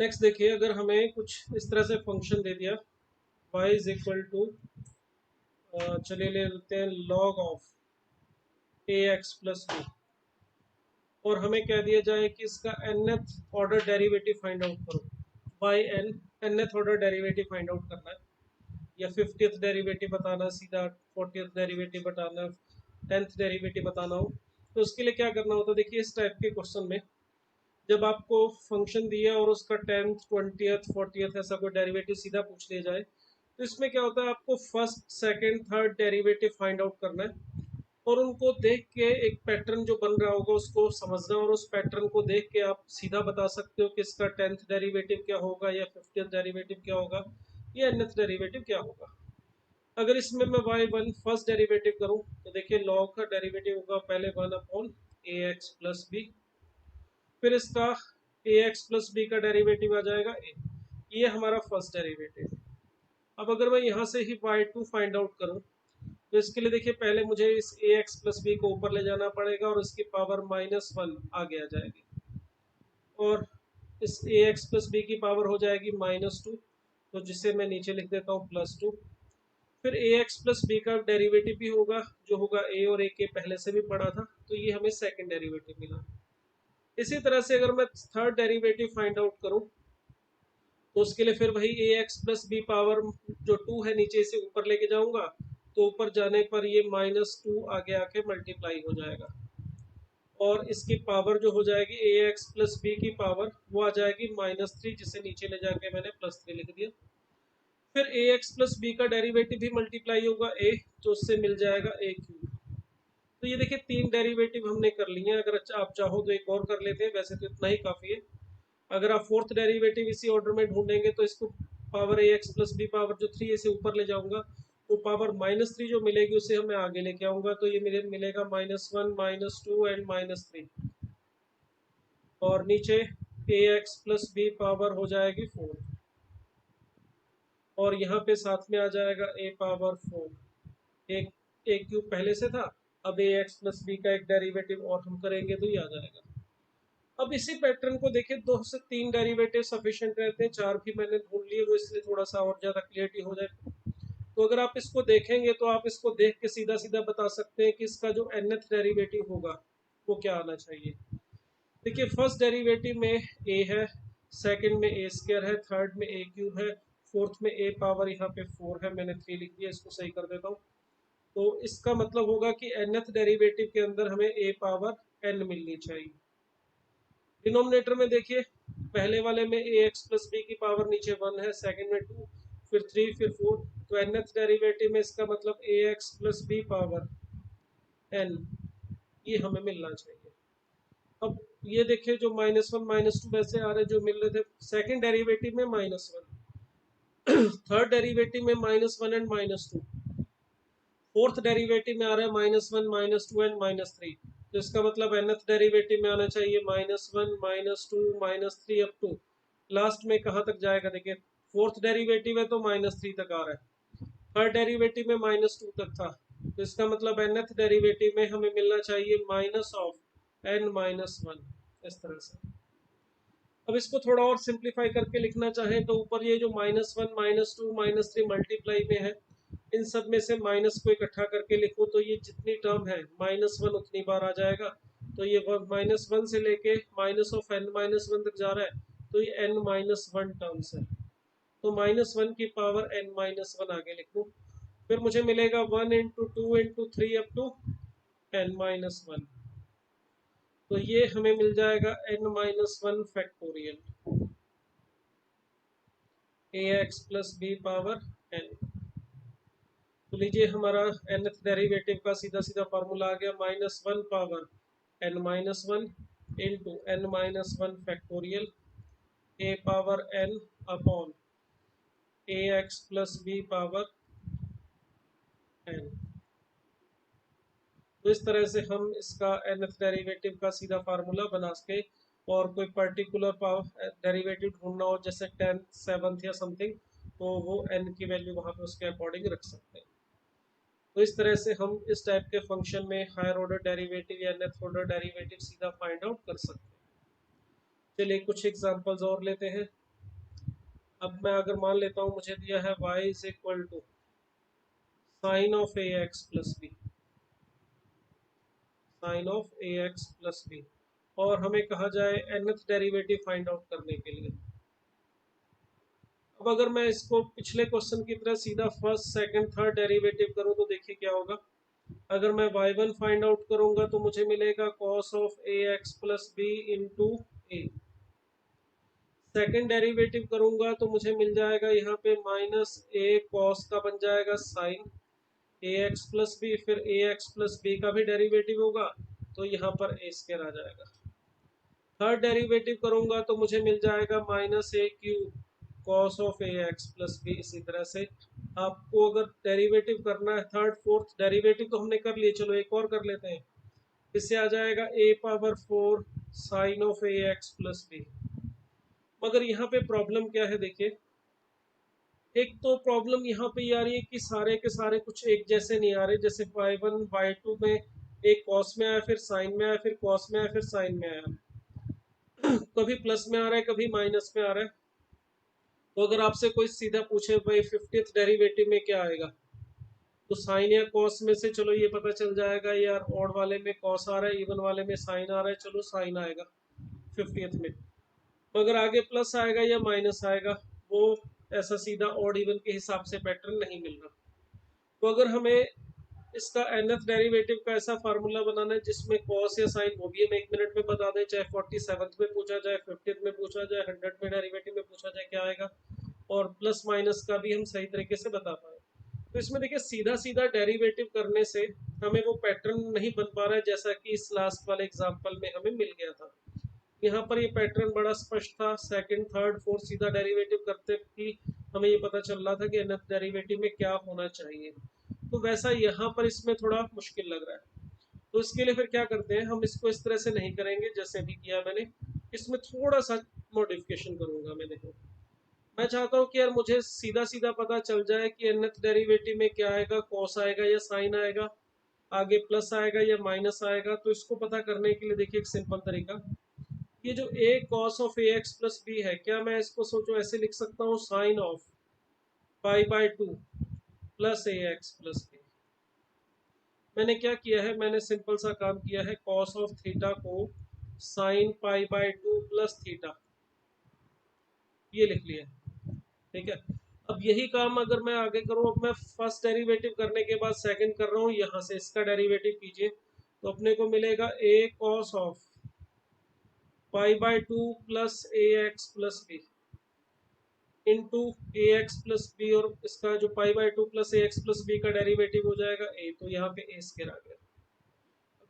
Next देखिए, अगर हमें कुछ इस तरह से फंक्शन दे दिया y इज इक्वल टू, चलिए ले लेते हैं log of ax plus B, और हमें कह दिया जाए कि इसका nth order derivative find out करो। By nth order derivative find out करना है, या 50th डेरिवेटिव बताना, सीधा 40th डेरिवेटिव बताना, 10th डेरिवेटिव बताना हो, तो उसके लिए क्या करना होता है। देखिए, इस टाइप के क्वेश्चन में जब आपको फंक्शन दिया और उसका 10th 20th 40th ऐसा कोई डेरिवेटिव सीधा पूछ लिया जाए, तो इसमें क्या होता है, आपको first second third derivative find out करना है, और उनको देख के एक पैटर्न जो बन रहा होगा उसको समझना, और उस पैटर्न को देख के आप सीधा बता सकते हो कि इसका 10th डेरिवेटिव क्या होगा, या 50th डेरिवेटिव क्या होगा, या nth डेरिवेटिव क्या होगा। अगर इसमें मैं y1 फर्स्ट डेरिवेटिव करूं, तो देखिए लॉग का डेरिवेटिव होगा पहले 1/ax प्लस बी, फिर इसका ax प्लस बी का डेरिवेटिव आ जाएगा a। ये हमारा फर्स्ट डेरिवेटिव। अब अगर मैं यहाँ से ही y2 फाइंड आउट करूँ, तो इसके लिए देखिए पहले मुझे इस ax प्लस बी को ऊपर ले जाना पड़ेगा, और इसकी पावर -1 आगे आ जाएगी, और इस ax प्लस बी की पावर हो जाएगी -2, तो जिसे मैं नीचे लिख देता हूँ +2। फिर ax प्लस बी का डेरिवेटिव भी होगा, जो होगा a और a के पहले से भी पढ़ा था, तो ये हमें सेकंड डेरिवेटिव मिला। इसी तरह से अगर मैं थर्ड डेरिवेटिव फाइंड आउट करूं, तो उसके लिए फिर वही ax प्लस बी पावर जो 2 है नीचे से ऊपर लेके जाऊंगा, तो ऊपर जाने पर ये -2 आगे आके मल्टीप्लाई हो जाएगा, और इसकी पावर जो हो जाएगी ax प्लस बी की पावर वो आ जाएगी -3, जिसे नीचे ले जाके मैंने +3 लिख दिया। फिर ax प्लस बी का डेरिवेटिव भी मल्टीप्लाई होगा a, तो उससे मिल जाएगा a क्यूब। तो ये देखिए 3 डेरिवेटिव हमने कर लिए हैं। अगर आप चाहो तो एक और कर लेते हैं, वैसे तो इतना ही काफ़ी है। अगर आप फोर्थ डेरिवेटिव इसी ऑर्डर में ढूंढेंगे, तो इसको power ax plus b power जो 3 से ऊपर ले जाऊंगा, तो पावर -3 जो मिलेगी उसे हमें आगे लेके आऊंगा, तो ये मेरे मिलेगा -1 -2 एंड -3, और नीचे ax प्लस बी पावर हो जाएगी 4, और यहाँ पे साथ में आ जाएगा a पावर 4। एक a क्यूब पहले से था, अब ax प्लस बी का एक डेरिवेटिव और हम करेंगे तो ये आ जाएगा। अब इसी पैटर्न को देखिए, 2 से 3 डेरिवेटिव सफिशिएंट रहते हैं, 4 भी मैंने ढूंढ लिए, वो इसलिए थोड़ा सा और ज़्यादा क्लियरिटी हो जाए। तो अगर आप इसको देखेंगे, तो आप इसको देख के सीधा सीधा बता सकते हैं कि इसका जो nth डेरिवेटिव होगा वो क्या आना चाहिए। देखिए, फर्स्ट डेरिवेटिव में a है, सेकंड में a स्क्वायर है, थर्ड में a क्यूब है, फोर्थ में a पावर यहाँ पे 4 है, मैंने 3 लिख दिया, इसको सही कर देता हूँ। तो इसका मतलब होगा कि nth डेरिवेटिव के अंदर हमें a पावर n मिलनी चाहिए। डिनोमिनेटर में देखिए, पहले वाले में ax प्लस बी की पावर नीचे 1 है, सेकंड में 2, फिर 3, फिर 4, तो nth डेरिवेटिव में इसका मतलब ax plus b power n, ये हमें मिलना चाहिए। अब ये देखिए, जो -1 -2 वैसे आ रहे जो मिल रहे थे, सेकंड डेरिवेटिव में -1, थर्ड डेरिवेटिव में -1 एंड -2, फोर्थ डेरिवेटिव में आ रहा है -1 -2 एंड -3, तो इसका मतलब nth डेरिवेटिव में आना चाहिए -1 -2 -3 अप टू लास्ट में कहाँ तक जाएगा। देखिए, फोर्थ डेरिवेटिव है तो -3 तक आ रहा है, थर्ड डेरिवेटिव में -2 तक था, तो इसका मतलब nth डेरिवेटिव में हमें मिलना चाहिए -n-1, इस तरह से। अब इसको थोड़ा और सिंप्लीफाई करके लिखना चाहें, तो ऊपर ये जो -1 -2 -3 मल्टीप्लाई में है, इन सब में से माइनस को इकट्ठा करके लिखो, तो ये जितनी टर्म है -1 उतनी बार आ जाएगा, तो ये -1 से लेके -n-1 तक जा रहा है, तो ये n-1 टर्म्स है, तो -1 की पावर n-1 आगे लिख दूँ। फिर मुझे मिलेगा 1 × 2 × 3 अप टू n-1, तो ये हमें मिल जाएगा n-1 factorial ax plus b power n। तो लीजिए, हमारा nth डेरिवेटिव का सीधा सीधा फार्मूला आ गया, -1 power n-1 into n-1 factorial a power n upon ax plus b power n। तो इस तरह से हम इसका nth डेरिवेटिव का सीधा फार्मूला बना सके, और कोई पर्टिकुलर डेरिवेटिव ढूंढना हो, जैसे 10th 7th या समथिंग, तो वो n की वैल्यू वहाँ पे उसके अकॉर्डिंग रख सकते हैं। तो इस तरह से हम इस टाइप के फंक्शन में हायर ऑर्डर डेरिवेटिव या nth ऑर्डर डेरिवेटिव सीधा फाइंड आउट कर सकते हैं। चलिए कुछ एग्जांपल्स और लेते हैं। अब मैं अगर मान लेता हूँ मुझे दिया है y is equal to sine of A x plus B, sine of A x plus B, और हमें कहा जाए nth डेरिवेटिव फाइंड आउट करने के लिए। अब अगर मैं इसको पिछले क्वेश्चन की तरह सीधा फर्स्ट सेकंड थर्ड डेरिवेटिव करूं तो देखिए क्या होगा। अगर मैं y1 फाइंड आउट करूंगा तो मुझे मिलेगा cos of A x plus B into a. Second derivative करूंगा तो मुझे मिल जाएगा यहाँ पे माइनस ए कॉस का बन जाएगा साइन ए एक्स प्लस बी, फिर ए एक्स प्लस बी का भी डेरिवेटिव होगा तो यहाँ पर ए स्क्वायर आ जाएगा। थर्ड डेरिवेटिव करूंगा तो मुझे मिल जाएगा minus a q cos of A x plus b. इसी तरह से आपको अगर डेरिवेटिव करना है थर्ड फोर्थ डेरिवेटिव तो हमने कर लिए, चलो एक और कर लेते हैं। इससे आ जाएगा A power 4 sine of A x plus B. मगर यहाँ पे प्रॉब्लम क्या है देखिए, एक तो प्रॉब्लम यहाँ पे ये आ रही है कि सारे के सारे कुछ एक जैसे नहीं आ रहे। जैसे y1 y2 में एक कॉस में आया, फिर साइन में आया, फिर कॉस में आया, फिर साइन में आया, कभी प्लस में आ रहा है कभी माइनस में आ रहा है। तो अगर आपसे कोई सीधा पूछे भाई 50th डेरिवेटिव में क्या आएगा, तो साइन या कॉस में से चलो ये पता चल जाएगा यार ऑड वाले में कॉस आ रहा है, इवन वाले में साइन आ रहा है, चलो साइन आएगा 50th में। मगर आगे प्लस आएगा या माइनस आएगा वो ऐसा सीधा ऑड इवन के हिसाब से पैटर्न नहीं मिल रहा। तो अगर हमें इसका nth डेरिवेटिव का ऐसा फार्मूला बनाना है जिसमें कॉस या साइन वो भी हम 1 मिनट में बता दें, चाहे 47th में पूछा जाए, 50th में पूछा जाए, 100 में डेरिवेटिव में पूछा जाए क्या आएगा, और प्लस माइनस का भी हम सही तरीके से बता पाए। तो इसमें देखिए सीधा सीधा डेरिवेटिव करने से हमें वो पैटर्न नहीं बन पा रहा है जैसा कि इस लास्ट वाले एग्जाम्पल में हमें मिल गया था। यहाँ पर ये पैटर्न बड़ा स्पष्ट था, सेकंड थर्ड फोर्थ सीधा डेरिवेटिव करते ही हमें ये पता चल रहा था कि nth डेरिवेटिव में क्या होना चाहिए। तो वैसा यहाँ पर इसमें थोड़ा मुश्किल लग रहा है। तो इसके लिए फिर क्या करते हैं, हम इसको इस तरह से नहीं करेंगे जैसे भी किया मैंने, इसमें थोड़ा सा मॉडिफिकेशन करूंगा मैं। देखो मैं चाहता हूँ कि यार मुझे सीधा सीधा पता चल जाए कि nth डेरिवेटिव में क्या आएगा, कॉस आएगा या साइन आएगा, आगे प्लस आएगा या माइनस आएगा। तो इसको पता करने के लिए देखिए एक सिंपल तरीका, ये जो a cos of A x plus B है, क्या मैं इसको सोचो ऐसे लिख सकता हूँ साइन ऑफ पाई/2 प्लस ए एक्स प्लस बी। मैंने क्या किया है, मैंने सिंपल सा काम किया है, cos ऑफ थीटा को साइन पाई/2 प्लस थीटा ये लिख लिया, ठीक है। अब यही काम अगर मैं आगे करूँ, अब मैं फर्स्ट डेरिवेटिव करने के बाद सेकंड कर रहा हूँ, यहाँ से इसका डेरिवेटिव कीजिए तो अपने को मिलेगा a cos ऑफ पाई/2 plus A x plus B into A x plus B, और इसका जो पाई/2 प्लस ए एक्स प्लस बी का डेरिवेटिव हो जाएगा a, तो यहाँ पे a स्क्वायर आ गया।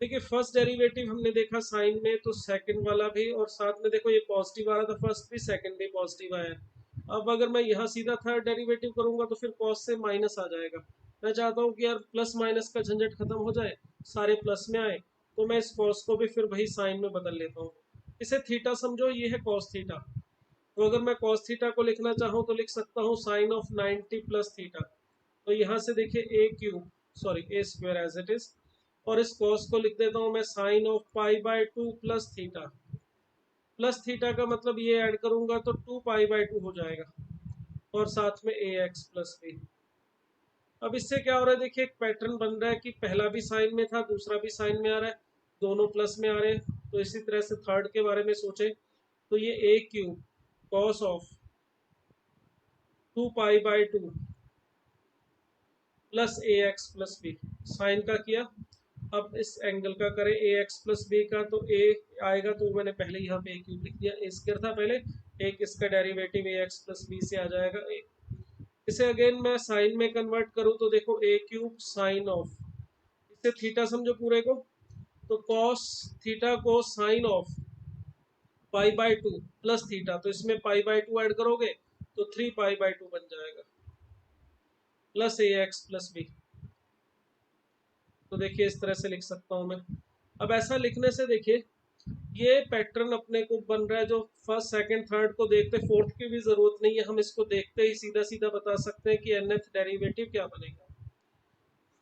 देखिए फर्स्ट डेरिवेटिव हमने देखा साइन में, तो सेकंड वाला भी, और साथ में देखो ये पॉजिटिव आ रहा था फर्स्ट भी, सेकंड भी पॉजिटिव आया। अब अगर मैं यहाँ सीधा थर्ड डेरिवेटिव करूंगा तो फिर कॉस से माइनस आ जाएगा। मैं चाहता हूँ कि यार प्लस माइनस का झंझट खत्म हो जाए, सारे प्लस में आए, तो मैं इस कॉस को भी फिर वही साइन में बदल लेता हूँ। इसे थीटा समझो, ये है कॉस थीटा। तो अगर मैं कॉस थीटा को लिखना चाहूँ तो लिख सकता हूँ साइन ऑफ 90 प्लस थीटा। तो यहाँ से देखिए A cube, sorry A square as it is, और इस कॉस को लिख देता हूँ मैं साइन ऑफ पाई/2 प्लस थीटा। प्लस थीटा का मतलब ये ऐड करूंगा तो 2 पाई/2 हो जाएगा, और साथ में ए एक्स प्लस बी। अब इससे क्या हो रहा है, देखिए एक पैटर्न बन रहा है कि पहला भी साइन में था, दूसरा भी साइन में आ रहा है, दोनों प्लस में आ रहे हैं। तो इसी तरह से थर्ड के बारे में सोचे तो ये ए क्यूब कॉस ऑफ 2 पाई/2 प्लस ए एक्स प्लस बी, साइन का किया। अब इस एंगल का करें ए एक्स प्लस बी का, तो ए आएगा तो मैंने पहले यहाँ पे ए क्यूब लिख दिया, ए स्क्वायर था पहले, एक इसका डेरिवेटिव ए एक्स प्लस बी से आ जाएगा ए। इसे अगेन मैं साइन में कन्वर्ट करूँ तो देखो ए क्यूब साइन ऑफ, इसे थीटा समझो पूरे को, तो कॉस थीटा को साइन ऑफ पाई/2 प्लस थीटा, तो इसमें पाई/2 ऐड करोगे तो 3 पाई/2 बन जाएगा, प्लस ए एक्स प्लस बी। तो देखिए इस तरह से लिख सकता हूँ मैं। अब ऐसा लिखने से देखिए ये पैटर्न अपने को बन रहा है, जो फर्स्ट सेकंड थर्ड को देखते फोर्थ की भी जरूरत नहीं है, हम इसको देखते ही सीधा सीधा बता सकते हैं कि nth डेरिवेटिव क्या बनेगा।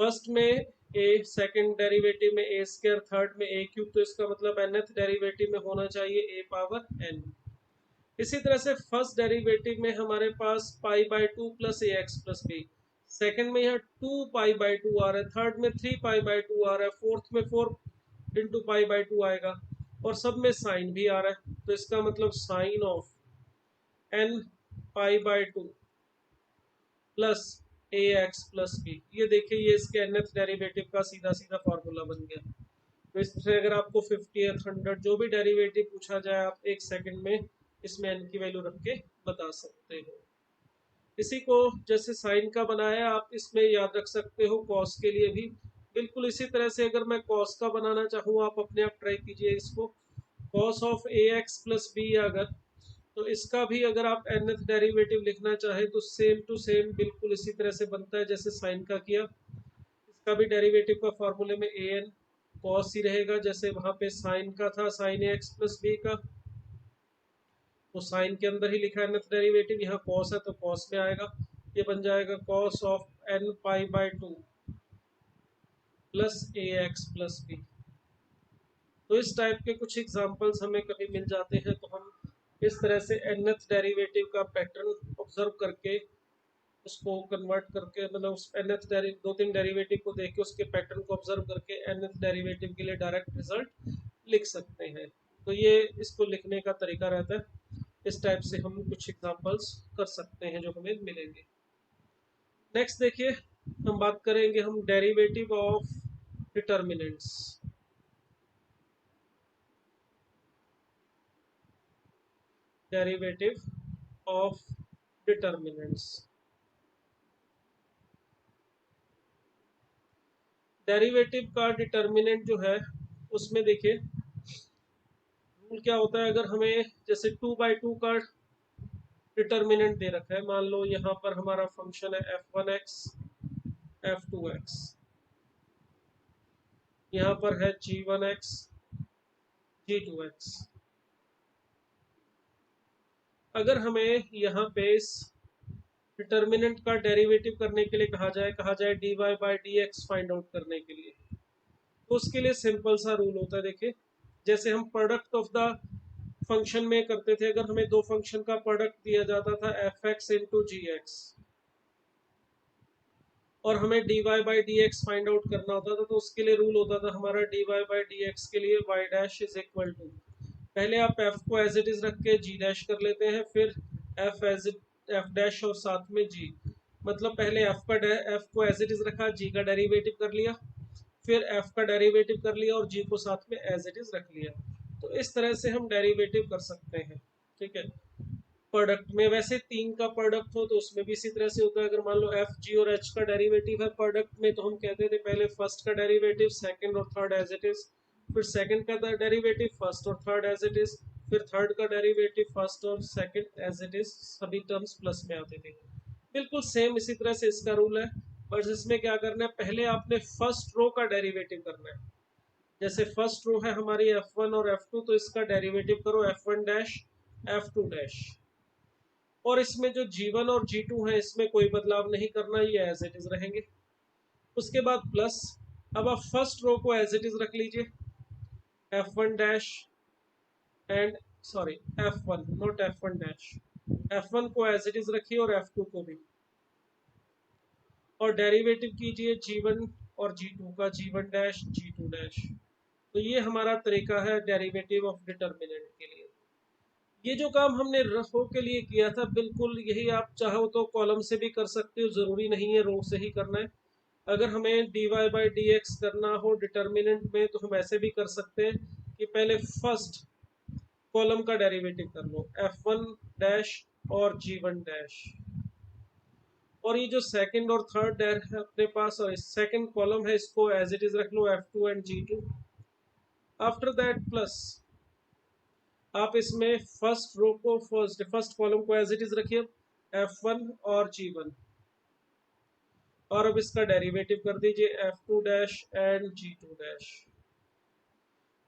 फर्स्ट में ए, सेकंड डेरिवेटिव में ए स्क्वायर, थर्ड में ए क्यूब, तो इसका मतलब nth डेरिवेटिव में होना चाहिए a पावर n। इसी तरह से फर्स्ट डेरिवेटिव में हमारे पास pi by two plus A x plus B, second में यहाँ टू पाई बाय टू आ रहा है, थर्ड में थ्री पाई बाय टू आ रहा है, फोर्थ में four into pi by two आएगा, और सब में साइन भी आ रहा है। तो इसका मतलब sine of n pi by two plus A x plus b, ये देखिए ये इसके nth डेरिवेटिव का सीधा सीधा फार्मूला बन गया। तो इससे अगर आपको 50th 100 जो भी डेरिवेटिव पूछा जाए आप एक सेकंड में इसमें n की वैल्यू रख के बता सकते हो। इसी को जैसे साइन का बनाया आप इसमें याद रख सकते हो कॉस के लिए भी। बिल्कुल इसी तरह से अगर मैं कॉस का बनाना चाहूँ आप अपने आप ट्राई कीजिए इसको, cos of A x plus b अगर, तो इसका भी अगर आप nth डेरिवेटिव लिखना चाहे तो सेम टू सेम बिल्कुल इसी तरह से बनता है जैसे साइन का किया। इसका भी डेरिवेटिव का फॉर्मूले में ए एन कॉस ही रहेगा, जैसे वहां पे साइन का था साइन ए एक्स प्लस बी का, तो साइन के अंदर ही लिखा है nth डेरिवेटिव, यहाँ कॉस है तो कॉस में आएगा, ये बन जाएगा cos of n pi by two plus A x plus b. तो इस टाइप के कुछ एग्जांपल्स हमें कभी मिल जाते हैं तो हम इस तरह से nth डेरिवेटिव का पैटर्न ऑब्जर्व करके उसको कन्वर्ट करके, मतलब उस nth दो तीन डेरिवेटिव को देख के उसके पैटर्न को ऑब्जर्व करके nth डेरिवेटिव के लिए डायरेक्ट रिजल्ट लिख सकते हैं। तो ये इसको लिखने का तरीका रहता है, इस टाइप से हम कुछ एग्जांपल्स कर सकते हैं जो हमें मिलेंगे। नेक्स्ट देखिए हम बात करेंगे हम derivative of determinants. Derivative of determinants, derivative का डिटर्मिनेंट जो है उसमें देखिए रूल क्या होता है। अगर हमें जैसे 2/2 का डिटर्मिनेंट दे रखा है, मान लो यहाँ पर हमारा फंक्शन है f1x f2x, यहाँ पर है g1x g2x। अगर हमें यहाँ पे इस डिटर्मिनेंट का डेरिवेटिव करने के लिए कहा जाए dy by dx find out करने के लिए, तो उसके लिए सिंपल सा रूल होता है। देखिए जैसे हम प्रोडक्ट ऑफ द फंक्शन में करते थे, अगर हमें दो फंक्शन का प्रोडक्ट दिया जाता था f(x) इंटू जी एक्स, और हमें dy by dx find out करना होता था, तो उसके लिए रूल होता था हमारा dy बाई dx के लिए y dash is equal to, पहले आप f को एज इट इज रख के g डैश कर लेते हैं, फिर f डैश और साथ में g, मतलब पहले f को एज इट इज रखा, g का डेरिवेटिव कर लिया, फिर f का डेरिवेटिव कर लिया और g को साथ में एज इट इज रख लिया। तो इस तरह से हम डेरिवेटिव कर सकते हैं, ठीक है। प्रोडक्ट में वैसे तीन का प्रोडक्ट हो तो उसमें भी इसी तरह से होता है। अगर मान लो एफ जी और एच का डेरिवेटिव है प्रोडक्ट में, तो हम कहते थे पहले फर्स्ट का डेरिवेटिव सेकंड और थर्ड एज इट इज, फिर सेकंड का डेरिवेटिव फर्स्ट और थर्ड एज इट इज, फिर थर्ड का डेरिवेटिव फर्स्ट और सेकंड एज इट इज, सभी टर्म्स प्लस में आते थे। बिल्कुल सेम इसी तरह से इसका रूल है, बस इसमें क्या करना है, पहले आपने फर्स्ट रो का डेरिवेटिव करना है। जैसे फर्स्ट रो है हमारी f1 और f2, तो इसका डेरिवेटिव करो f1 डैश f2 डैश, और इसमें जो g1 और g2 है इसमें कोई बदलाव नहीं करना, ये एज इट इज रहेंगे। उसके बाद प्लस, अब आप फर्स्ट रो को एज इट इज रख लीजिए, f1 dash and sorry f1 not f1 dash, f1 को एज इट इज रखिए और f2 को भी, और डेरिवेटिव कीजिए g1 और g2 का, g1 डैश g2 डैश। तो ये हमारा तरीका है डेरिवेटिव ऑफ डिटर्मिनेंट के लिए। ये जो काम हमने रो के लिए किया था, बिल्कुल यही आप चाहो तो कॉलम से भी कर सकते हो, जरूरी नहीं है रो से ही करना है। अगर हमें dy बाई dx करना हो डिटर्मिनेंट में तो हम ऐसे भी कर सकते हैं कि पहले फर्स्ट कॉलम का डेरिवेटिव कर लो f1 डैश और g1 डैश, और ये जो सेकंड और थर्ड है अपने पास और सेकंड कॉलम है इसको एज इट इज रख लो f2 and g2। After that plus आप इसमें फर्स्ट रो को फर्स्ट कॉलम को एज इट इज रखिए f1 और g1, और अब इसका डेरिवेटिव कर दीजिए f2 dash and g2 dash.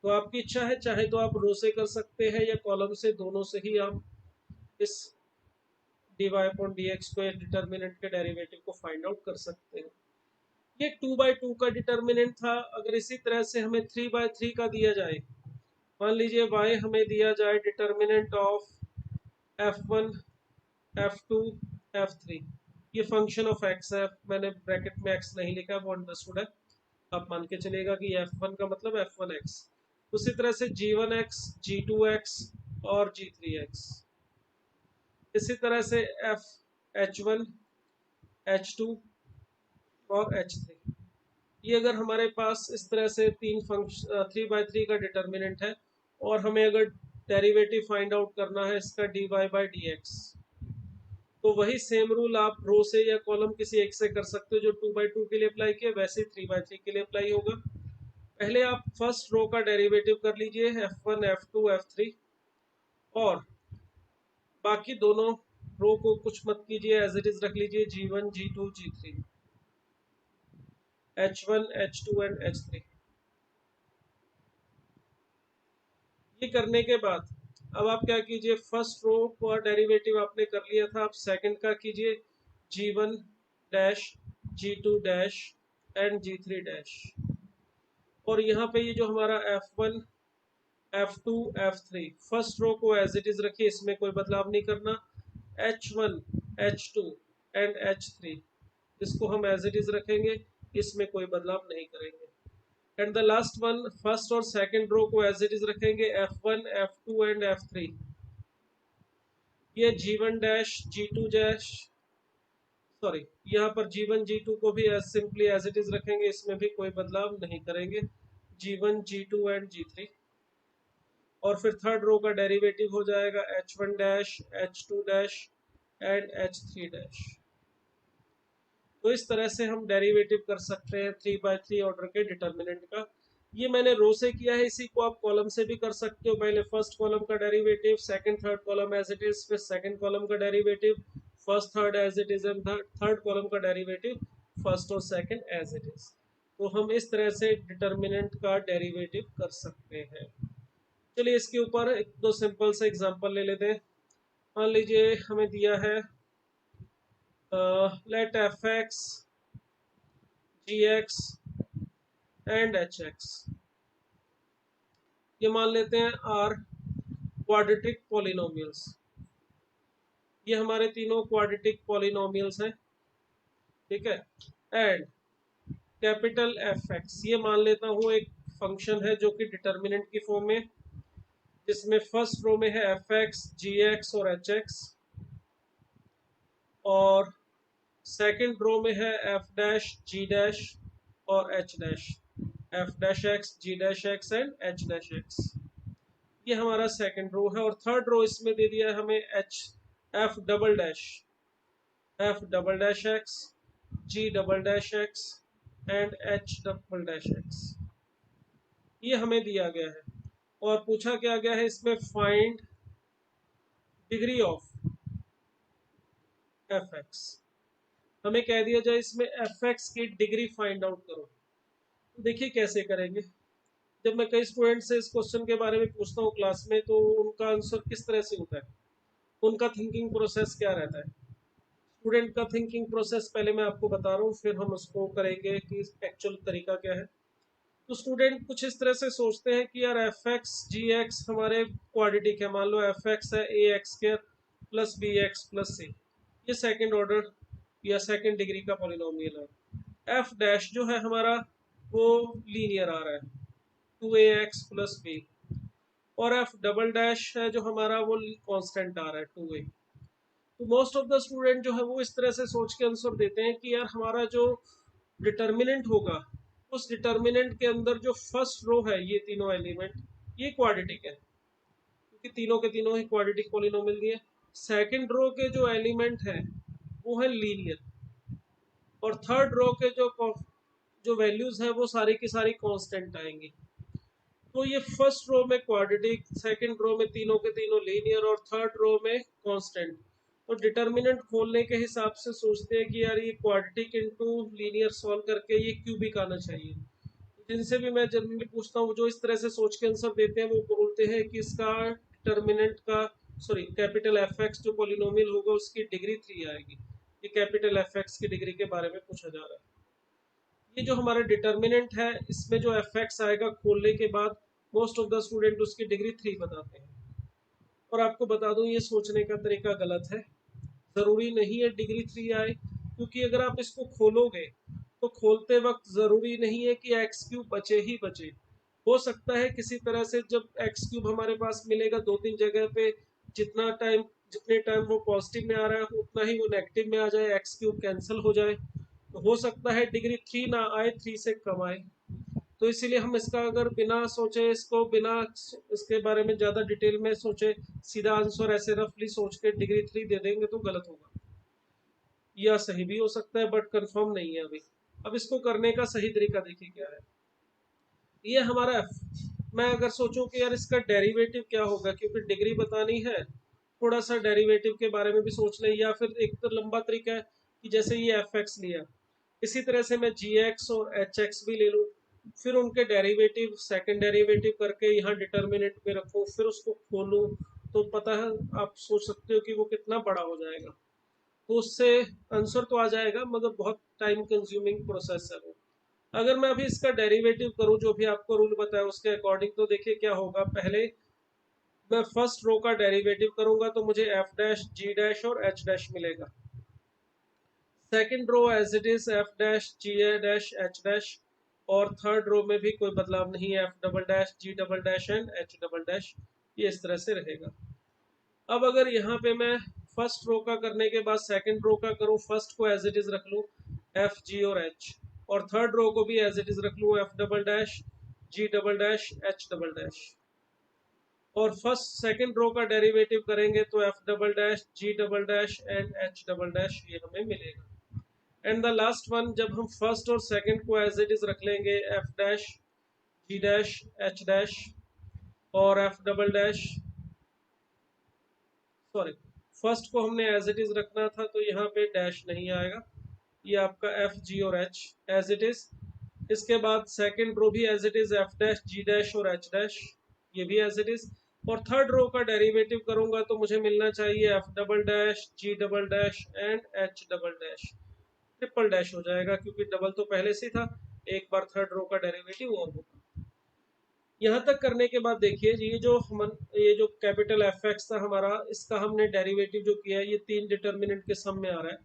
तो आपकी इच्छा है, चाहे तो आप रो से कर सकते हैं या कॉलम से, दोनों से ही आप इस dy अपॉन dx को डिटर्मिनेंट के डेरिवेटिव को फाइंड आउट कर सकते हैं। ये 2/2 का डिटर्मिनेंट था। अगर इसी तरह से हमें 3/3 का दिया जाए, मान लीजिए y हमें दिया जाए determinant of f1 f2 f3, ये फंक्शन ऑफ x है, मैंने ब्रैकेट में x नहीं लिखा, वो अंडरस्टूड है, आप मान के चलेगा कि f1 का मतलब f1x। उसी तरह से g1x g2x और g3x, इसी तरह से h1 h2 और h3। ये अगर हमारे पास इस तरह से तीन फंक्शन 3/3 का डिटर्मिनेंट है और हमें अगर डेरिवेटिव फाइंड आउट करना है इसका dy/dx, तो वही सेम रूल आप रो से या कॉलम किसी एक से कर सकते हो, जो 2/2 के लिए अप्लाई किया वैसे 3/3 के लिए अप्लाई होगा। पहले आप फर्स्ट रो का डेरिवेटिव कर लीजिए f1 f2 f3, और बाकी दोनों रो को कुछ मत कीजिए, एज इट इज रख लीजिए g1 g2 g3 h1 h2 and h3। ये करने के बाद अब आप क्या कीजिए, फर्स्ट रो का डेरिवेटिव आपने कर लिया था, आप सेकंड का कीजिए g1 dash g2 dash and g3 dash, और यहाँ पे ये जो हमारा f1 f2 f3 first row को एज इट इज रखिए, इसमें कोई बदलाव नहीं करना, h1 h2 एंड h3 इसको हम एज इट इज रखेंगे, इसमें कोई बदलाव नहीं करेंगे। And the last one first और सेकंड रो को एज इट इज रखेंगे, f1 f2 एंड f3। ये g1 dash g2 dash, sorry, यहाँ पर g1 g2 को भी as simply as it is रखेंगे, इसमें भी कोई बदलाव नहीं करेंगे, g1 g2 एंड g3। और फिर थर्ड रो का डेरिवेटिव हो जाएगा h1 dash h2 dash and h3 dash. तो इस तरह से हम डेरिवेटिव कर सकते हैं 3/3 ऑर्डर के डिटर्मिनेंट का। ये मैंने रो से किया है, इसी को आप कॉलम से भी कर सकते हो, पहले फर्स्ट कॉलम का derivative, second third column as it is, फिर सेकंड कॉलम का derivative first third as it is, and third column का डेरिवेटिव फर्स्ट और सेकंड एज इट इज। तो हम इस तरह से डिटर्मिनेंट का डेरिवेटिव कर सकते हैं। चलिए इसके ऊपर एक दो सिंपल से एग्जांपल ले लेते हैं। मान लीजिए हमें दिया है let fx gx and hx, ये मान लेते हैं आर क्वाड्रेटिक पॉलिनोमियल्स, ये हमारे तीनों क्वाड्रेटिक पॉलिनोमियल्स हैं, ठीक है। एंड कैपिटल fx, ये मान लेता हूँ एक फंक्शन है जो कि डिटर्मिनेंट की फॉर्म में, जिसमें फर्स्ट रो में है fx gx और hx, और सेकंड रो में है f डैश g डैश और h dash, f dash x g dash x and h dash x, ये हमारा सेकंड रो है। और थर्ड रो इसमें दे दिया है हमें f double dash x g double dash x and h double dash x, ये हमें दिया गया है। और पूछा क्या गया है इसमें, फाइंड डिग्री ऑफ fx, हमें कह दिया जाए इसमें fx की डिग्री फाइंड आउट करो। तो देखिए कैसे करेंगे। जब मैं कई स्टूडेंट से इस क्वेश्चन के बारे में पूछता हूँ क्लास में, तो उनका आंसर किस तरह से होता है, उनका थिंकिंग प्रोसेस क्या रहता है। स्टूडेंट का थिंकिंग प्रोसेस पहले मैं आपको बता रहा हूँ, फिर हम उसको करेंगे कि एक्चुअल तरीका क्या है। तो स्टूडेंट कुछ इस तरह से सोचते हैं कि यार एफ एक्स जी एक्स हमारे क्वाड्रेटिक है, मान लो एफ एक्स है A X square plus B X plus C, ये सेकेंड ऑर्डर या सेकेंड डिग्री का पॉलिनोमियल है। एफ डैश जो है हमारा वो लीनियर आ रहा है 2ax प्लस बी, और एफ डबल डैश है जो हमारा वो कांस्टेंट आ रहा है 2a। तो मोस्ट ऑफ द स्टूडेंट जो है वो इस तरह से सोच के आंसर देते हैं कि यार हमारा जो डिटर्मिनेंट होगा, उस डिटर्मिनेंट के अंदर जो फर्स्ट रो है ये तीनों एलिमेंट ये क्वाड्रेटिक है, क्योंकि तीनों के तीनों ही क्वाड्रेटिक पॉलिनोमियल दिए। सेकंड रो के जो एलिमेंट है वो है लीनियर, और थर्ड रो के जो वैल्यूज है वो सारी की सारी कांस्टेंट आएंगी। तो ये फर्स्ट रो में क्वाड्रेटिक, सेकंड रो में तीनों के तीनों लीनियर, और थर्ड रो में कांस्टेंट। तो डिटर्मिनेंट खोलने के हिसाब से सोचते हैं कि यार ये क्वाड्रेटिक इनटू लीनियर सॉल्व करके ये क्यूबिक आना चाहिए। जिनसे भी मैं जनरली पूछता हूँ जो इस तरह से सोच के आंसर देते हैं वो बोलते हैं कि इसका डिटर्मिनेंट का, सॉरी, कैपिटल एफ एक्स जो पॉलिनोमियल होगा उसकी डिग्री 3 आएगी। ये कैपिटल एफ एक्स की डिग्री के बारे में पूछा जा रहा है। ये जो हमारा डिटर्मिनेंट है इसमें जो एफ एक्स आएगा खोलने के बाद मोस्ट ऑफ द स्टूडेंट उसकी डिग्री 3 बताते हैं। और आपको बता दूं ये सोचने का तरीका गलत है। ज़रूरी नहीं है डिग्री 3 आए, क्योंकि अगर आप इसको खोलोगे तो खोलते वक्त ज़रूरी नहीं है कि एक्स क्यूब बचे ही बचे। हो सकता है किसी तरह से जब एक्स क्यूब हमारे पास मिलेगा दो तीन जगह पे, जितने टाइम वो पॉजिटिव में आ रहा है उतना ही वो नेगेटिव में आ जाए, एक्स क्यूब कैंसिल हो जाए। तो हो सकता है डिग्री 3 ना आए, 3 से कम आए। तो इसीलिए हम इसका अगर बिना सोचे, इसको बिना इसके बारे में ज़्यादा डिटेल में सोचे, सीधा आंसर ऐसे रफली सोच के डिग्री 3 दे देंगे तो गलत होगा। या सही भी हो सकता है बट कंफर्म नहीं है अभी। अब इसको करने का सही तरीका देखिए क्या है। ये हमारा मैं अगर सोचूं कि यार इसका डेरिवेटिव क्या होगा, क्योंकि डिग्री बतानी है, थोड़ा सा डेरिवेटिव के बारे में भी सोच लें। या फिर एक तो लंबा तरीका है कि जैसे ये एफ एक्स लिया, इसी तरह से मैं जी एक्स और एच एक्स भी ले लूँ, फिर उनके डेरिवेटिव सेकंड डेरिवेटिव करके यहाँ डिटर्मिनेंट में रखूँ, फिर उसको खोलूँ, तो पता है आप सोच सकते हो कि वो कितना बड़ा हो जाएगा। तो उससे आंसर तो आ जाएगा मगर बहुत टाइम कंज्यूमिंग प्रोसेस है वो। अगर मैं अभी इसका डेरिवेटिव करूं जो भी आपको रूल बताया उसके अकॉर्डिंग, तो देखिए क्या होगा। पहले मैं फर्स्ट रो का डेरिवेटिव करूंगा तो मुझे एफ डैश जी डैश और एच डैश मिलेगा। Second row as it is f dash g dash h dash, और थर्ड रो में भी कोई बदलाव नहीं है, f double dash ji double dash and H double dash, ये इस तरह से रहेगा। अब अगर यहाँ पे मैं फर्स्ट रो का करने के बाद सेकंड रो का करूँ, फर्स्ट को एज इट इज रख लूँ एफ जी और एच, और थर्ड रो को भी एज इट इज रख लूँ एफ डबल डैश जी double dash H double dash, और फर्स्ट सेकंड रो का डेरिवेटिव करेंगे तो F double dash ji double dash and H double dash ये हमें मिलेगा। एंड द लास्ट वन जब हम फर्स्ट और सेकंड को एज इट इज रख लेंगे F dash g dash h dash और F double dash, sorry, first को हमने एज इट इज रखना था तो यहाँ पे डैश नहीं आएगा, ये आपका एफ जी और एच एज इट इज। इसके बाद सेकंड रो भी as it is f dash g dash और एच डैश, ये भी एज इट इज। और थर्ड रो का डेरिवेटिव करूंगा तो मुझे मिलना चाहिए f double dash ji double dash and H double dash, triple dash हो जाएगा क्योंकि डबल तो पहले से था, एक बार थर्ड रो का डेरिवेटिव और होगा। यहाँ तक करने के बाद देखिए ये जो कैपिटल एफ एक्स था हमारा, इसका हमने डेरिवेटिव जो किया है ये तीन डिटर्मिनेंट के सम में आ रहा है।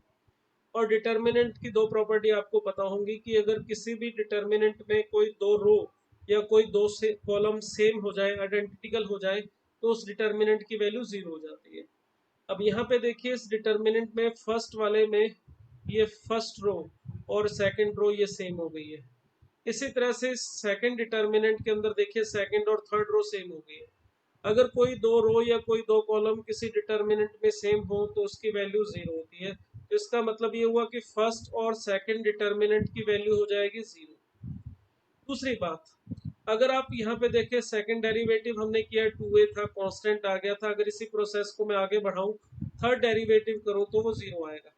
और डिटर्मिनेंट की दो प्रॉपर्टी आपको पता होंगी कि अगर किसी भी डिटर्मिनेंट में कोई दो रो या कोई दो से कॉलम सेम हो जाए, आइडेंटिकल हो जाए, तो उस डिटर्मिनेंट की वैल्यू जीरो हो जाती है। अब यहाँ पे देखिए इस डिटर्मिनेंट में फर्स्ट वाले में ये फर्स्ट रो और सेकंड रो ये सेम हो गई है। इसी तरह से सेकंड डिटर्मिनेंट के अंदर देखिए सेकंड और थर्ड रो सेम हो गई है। अगर कोई दो रो या कोई दो कॉलम किसी डिटर्मिनेंट में सेम हो तो उसकी वैल्यू जीरो होती है। तो इसका मतलब ये हुआ कि फर्स्ट और सेकंड डिटर्मिनेंट की वैल्यू हो जाएगी जीरो। दूसरी बात, अगर आप यहाँ पे देखें सेकंड डेरिवेटिव हमने किया 2a था, कांस्टेंट आ गया था, अगर इसी प्रोसेस को मैं आगे बढ़ाऊं थर्ड डेरिवेटिव करूं तो वो जीरो आएगा।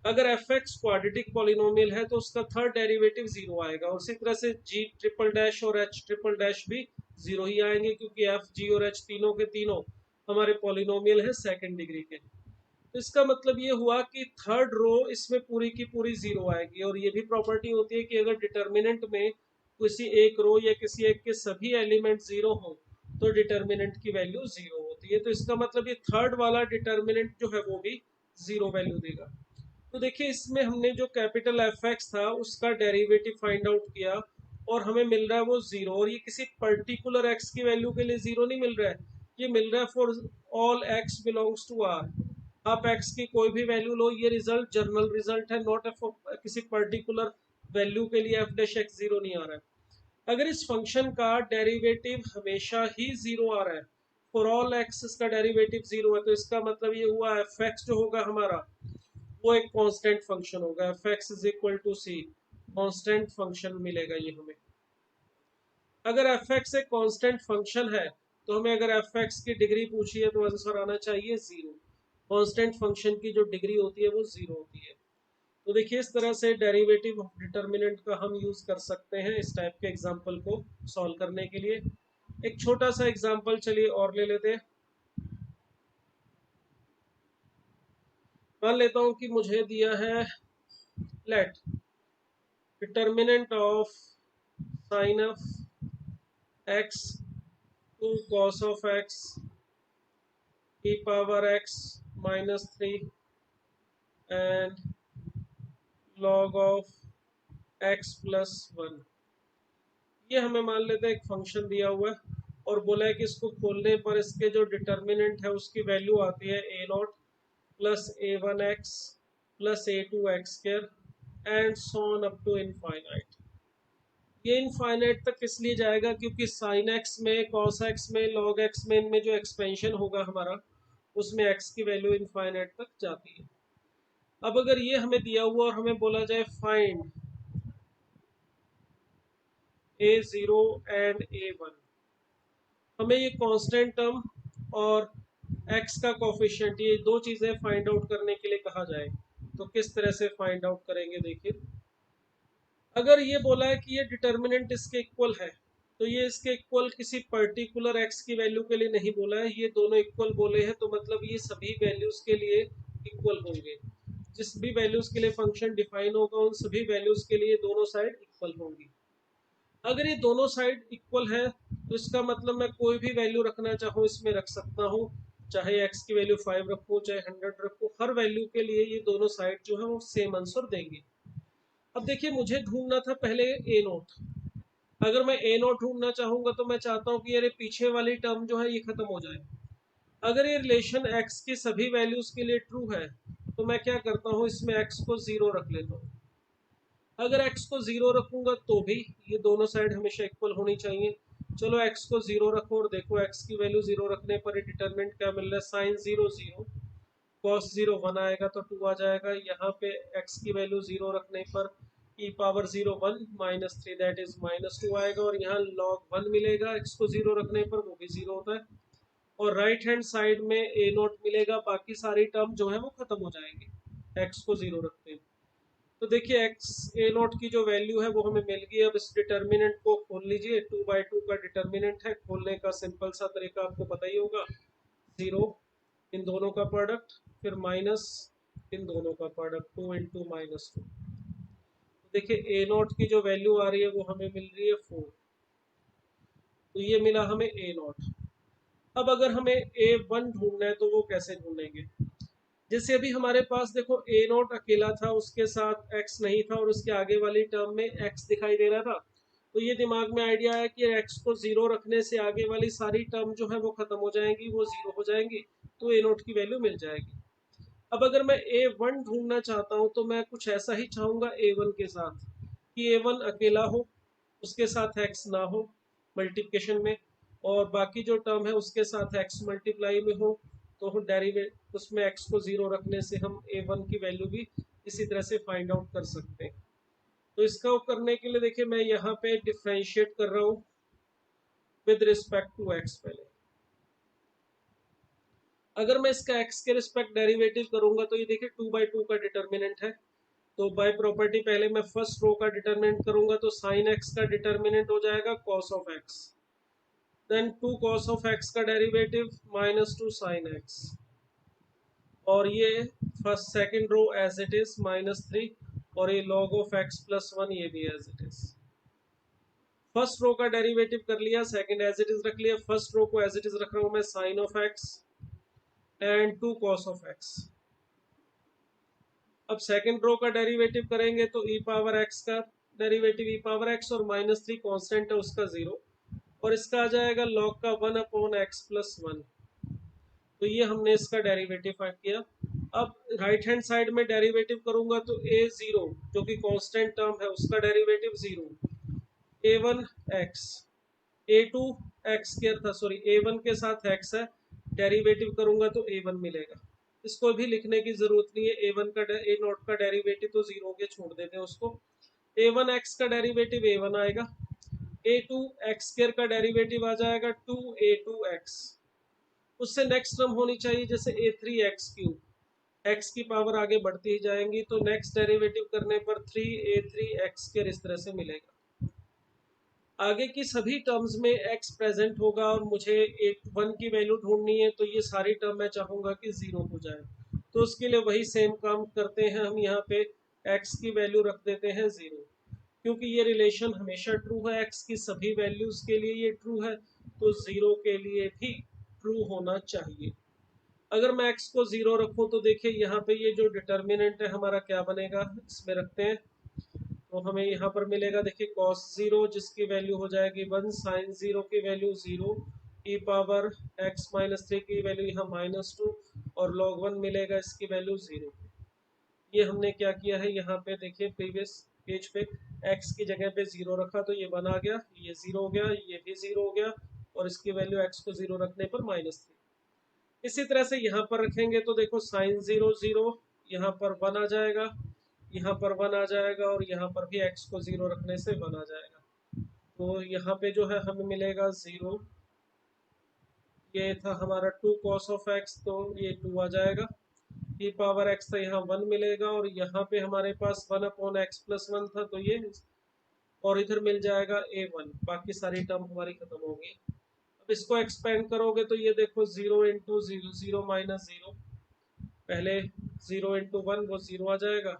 अगर एफ एक्स क्वाड्रेटिक पॉलिनोमियल है तो उसका थर्ड डेरिवेटिव जीरो आएगा, और इसी तरह से जी ट्रिपल डैश और एच ट्रिपल डैश भी जीरो ही आएंगे क्योंकि एफ जी और एच तीनों के तीनों हमारे पॉलिनोमियल है सेकंड डिग्री के। तो इसका मतलब ये हुआ कि थर्ड रो इसमें पूरी की पूरी जीरो आएगी। और ये भी प्रॉपर्टी होती है कि अगर डिटर्मिनेंट में किसी एक रो या किसी एक के सभी एलिमेंट जीरो हो तो डिटर्मिनेंट की वैल्यू जीरो होती है। तो इसका मतलब ये थर्ड वाला डिटर्मिनेंट जो है वो भी जीरो वैल्यू देगा। तो देखिए इसमें हमने जो कैपिटल एफ एक्स था उसका डेरिवेटिव फाइंड आउट किया और हमें मिल रहा है वो जीरो, और ये किसी पर्टिकुलर एक्स की वैल्यू के लिए जीरो नहीं मिल रहा है, ये मिल रहा है for all x belongs to R. आप एक्स की कोई भी वैल्यू लो, ये रिजल्ट जनरल रिजल्ट है, नॉट किसी पर्टिकुलर वैल्यू के लिए एफ डैश एक्स जीरो नहीं आ रहा है। अगर इस फंक्शन का डेरिवेटिव हमेशा ही जीरो आ रहा है, फॉर ऑल एक्स इसका डेरिवेटिव जीरो है, तो इसका मतलब ये हुआ एफ एक्स जो होगा हमारा वो एक कांस्टेंट फंक्शन होगा, f x is equal to c, constant function मिलेगा ये हमें। अगर एफ एक्स एक कांस्टेंट फंक्शन है तो हमें अगर एफ एक्स की डिग्री पूछी है तो आंसर आना चाहिए जीरो। कांस्टेंट फंक्शन की जो डिग्री होती है वो जीरो होती है। तो देखिए इस तरह से डेरिवेटिव ऑफ डिटर्मिनेंट का हम यूज कर सकते हैं इस टाइप के एग्जांपल को सॉल्व करने के लिए। एक छोटा सा एग्जांपल चलिए और ले लेते हैं। मान लेता हूं कि मुझे दिया है, let determinant of sine of x two cos of x e power x -3 and log of x plus 1। ये हमें मान लेते हैं एक फंक्शन दिया हुआ है और बोला है कि इसको खोलने पर इसके जो डिटर्मिनेंट है उसकी वैल्यू आती है a nought plus a1x plus a2x square and so on up to infinite. ये इनफाइनाइट तक इसलिए जाएगा क्योंकि साइन एक्स में, कॉस एक्स में, लॉग एक्स में, इनमें जो एक्सपेंशन होगा हमारा उसमें एक्स की वैल्यू इनफाइनाइट तक जाती है। अब अगर ये हमें दिया हुआ और हमें बोला जाए फाइंड a0 एंड a1, हमें ये कांस्टेंट टर्म और x का कोफिशिएंट, ये दो चीजें फाइंड आउट करने के लिए कहा जाए तो किस तरह से फाइंड आउट करेंगे। देखिए, अगर ये बोला है कि ये डिटर्मिनेंट इसके इक्वल है तो ये इसके इक्वल किसी पर्टिकुलर x की वैल्यू के लिए नहीं बोला है, ये दोनों इक्वल बोले हैं तो मतलब ये सभी वैल्यूज के लिए इक्वल होंगे। जिस भी वैल्यूज के लिए फंक्शन डिफाइन होगा उन सभी वैल्यूज के लिए दोनों साइड इक्वल होंगी। अगर ये दोनों साइड इक्वल है तो इसका मतलब मैं कोई भी वैल्यू रखना चाहूँ इसमें रख सकता हूँ, चाहे x की वैल्यू 5 रखूँ चाहे 100 रखूँ, हर वैल्यू के लिए ये दोनों साइड जो है वो सेम आंसर देंगे। अब देखिए, मुझे ढूंढना था पहले ए नोट। अगर मैं ए नोट ढूंढना चाहूंगा तो मैं चाहता हूँ कि ये पीछे वाली टर्म जो है ये खत्म हो जाए। अगर ये रिलेशन x की सभी वैल्यूज के लिए ट्रू है तो मैं क्या करता हूँ, इसमें x को 0 रख लेता हूँ। अगर x को 0 रखूंगा तो भी ये दोनों साइड हमेशा इक्वल होनी चाहिए। चलो x को 0 रखो और देखो x की वैल्यू 0 रखने पर डिटरमिनेंट क्या मिल रहा है, साइन 0 0, कॉस 0 1 आएगा तो 2 आ जाएगा। यहाँ पे x की वैल्यू 0 रखने पर e पावर 0 1 -3 दैट इज -2 आएगा और यहाँ log 1 मिलेगा, x को 0 रखने पर वो भी 0 होता है और राइट हैंड साइड में a नोट मिलेगा। बाकी सारी टर्म जो है वो खत्म हो जाएंगे x को 0 रखते हैं। तो देखिए x a नोट की जो वैल्यू है वो हमें मिल गई। अब इस डिटर्मिनेंट को खोल लीजिए, 2/2 का डिटर्मिनेंट है, खोलने का सिंपल सा तरीका आपको पता ही होगा, 0 इन दोनों का प्रोडक्ट फिर माइनस इन दोनों का प्रोडक्ट, 2 इंटू -2। देखिए a नोट की जो वैल्यू आ रही है वो हमें मिल रही है 4, तो ये मिला हमें a नोट। अब अगर हमें a1 ढूंढना है तो वो कैसे ढूंढेंगे। जैसे अभी हमारे पास देखो a नोट अकेला था, उसके साथ x नहीं था और उसके आगे वाली टर्म में x दिखाई दे रहा था, तो ये दिमाग में आइडिया है कि x को 0 रखने से आगे वाली सारी टर्म जो है वो खत्म हो जाएंगी, वो 0 हो जाएंगी, तो a नोट की वैल्यू मिल जाएगी। अब अगर मैं a1 ढूंढना चाहता हूँ तो मैं कुछ ऐसा ही चाहूंगा a1 के साथ कि a1 अकेला हो, उसके साथ x ना हो मल्टीप्लिकेशन में, और बाकी जो टर्म है उसके साथ x मल्टीप्लाई में हो, तो डेरिवेट उसमें x को 0 रखने से हम a1 की वैल्यू भी इसी तरह से फाइंड आउट कर सकते हैं। तो इसका करने के लिए देखिए मैं यहाँ पे डिफ्रेंशिएट कर रहा हूँ विद रिस्पेक्ट टू x। पहले अगर मैं इसका x के रिस्पेक्ट डेरिवेटिव करूंगा तो ये देखिए 2/2 का डिटर्मिनेंट है, तो बाय प्रॉपर्टी पहले मैं फर्स्ट रो का डिटर्मिनेंट करूंगा तो साइन एक्स का डिटर्मिनेंट हो जाएगा cos of x, then 2 cos of x का डेरिवेटिव -2 sin x, और ये first second row as it is -3, और ये log ऑफ x प्लस 1 ये भी as it is. First row का डेरिवेटिव कर लिया, सेकंड एज इट इज रख लिया, फर्स्ट रो को एज इट इज रख रहा हूँ मैं sine of x and 2 cos of x। अब सेकंड रो का डेरिवेटिव करेंगे तो e पावर x का डेरिवेटिव e पावर x और -3 कांस्टेंट है उसका 0, और इसका आ जाएगा log का 1/x प्लस 1। तो ये हमने इसका डेरिवेटिव फाइंड किया। अब राइट हैंड साइड में डेरिवेटिव करूंगा तो a0 जो कि कांस्टेंट टर्म है उसका derivative 0, a1x, a2 x square था, सॉरी a1 के साथ x है, डेरिवेटिव करूंगा तो a1 मिलेगा। इसको भी लिखने की जरूरत नहीं है, a1 का a नॉट का डेरिवेटिव तो 0 के छोड़ देते हैं उसको। a1x का डेरिवेटिव a1 आएगा, a2 x स्क्वायर का डेरिवेटिव आ जाएगा 2a2x। उससे नेक्स्ट टर्म होनी चाहिए जैसे a3x3, x की पावर आगे बढ़ती ही जाएंगी तो नेक्स्ट डेरिवेटिव करने पर 3a3x इस तरह से मिलेगा। आगे की सभी टर्म्स में x प्रेजेंट होगा और मुझे एक 1 की वैल्यू ढूंढनी है तो ये सारी टर्म मैं चाहूंगा कि 0 हो जाए, तो उसके लिए वही सेम काम करते हैं हम, यहाँ पे x की वैल्यू रख देते हैं 0, क्योंकि ये रिलेशन हमेशा ट्रू है, x की सभी वैल्यूज के लिए ये ट्रू है, तो 0 के लिए भी ट्रू होना चाहिए। अगर मैं x को 0 रखूं तो देखिए यहाँ पे ये जो डिटर्मिनेंट है हमारा क्या बनेगा, इसमें रखते हैं तो हमें यहाँ पर मिलेगा देखिए cos 0 जिसकी वैल्यू हो जाएगी 1, sin 0 की वैल्यू 0, e पावर x-3 की वैल्यू यहाँ -2 और log 1 मिलेगा इसकी वैल्यू 0। ये हमने क्या किया है यहाँ पे देखिए प्रीवियस पेज पे x की जगह पे 0 रखा तो ये 1 आ गया, ये 0 हो गया, ये भी 0 हो गया और इसकी वैल्यू x को 0 रखने पर -3। इसी तरह से यहाँ पर रखेंगे तो देखो sin 0 0, यहाँ पर 1 आ जाएगा, यहाँ पर 1 आ जाएगा और यहाँ पर भी x को 0 रखने से 1 आ जाएगा। तो यहाँ पे जो है हमें मिलेगा 0, ये था हमारा 2 cos ऑफ x तो ये 2 आ जाएगा, e पावर x था यहाँ 1 मिलेगा और यहाँ पे हमारे पास 1/x+1 था तो ये, और इधर मिल जाएगा a1, बाकी सारी टर्म हमारी खत्म होगी। अब इसको एक्सपेंड करोगे तो ये देखो 0 इंटू 0 0 माइनस 0, पहले 0 इंटू 1 वो 0 आ जाएगा,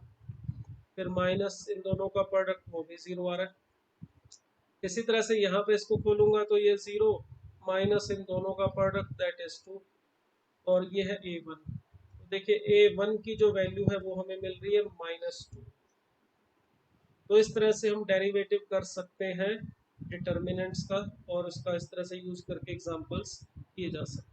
फिर माइनस इन दोनों का प्रोडक्ट वो भी 0 आ रहा है। इसी तरह से यहाँ पे इसको खोलूंगा तो ये 0 माइनस इन दोनों का प्रोडक्ट दैट इज 2 और ये है a1। तो देखिए a1 की जो वैल्यू है वो हमें मिल रही है -2। तो इस तरह से हम डेरिवेटिव कर सकते हैं डिटर्मिनेंट्स का और उसका इस तरह से यूज करके एग्जांपल्स किए जा सकते हैं।